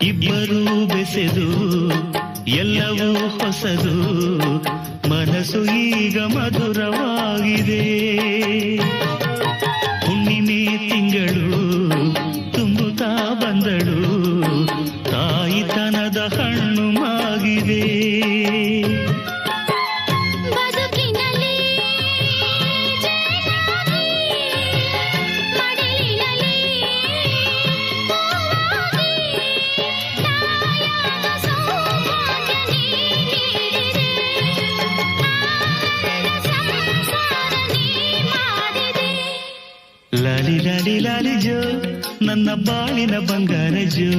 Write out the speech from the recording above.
ಇಬ್ಬರೂ ಬೆಸೆದು ಎಲ್ಲವೂ ಹೊಸದು, ಮನಸ್ಸು ಈಗ ಮಧುರವಾಗಿದೆ. ಹುಣ್ಣಿಮೆ ತಿಂಗಳು ತುಂಬುತ್ತಾ ಬಂದಳು, ತಾಯಿತನದ ಹಣ್ಣು ಮಾಗಿದೆ. ಲಾಲಿ ಲಾಲಿ ಲಾಲಿ ಜೋ, ನನ್ನ ಬಾಳಿನ ಬಂಗಾರ ಜೋ.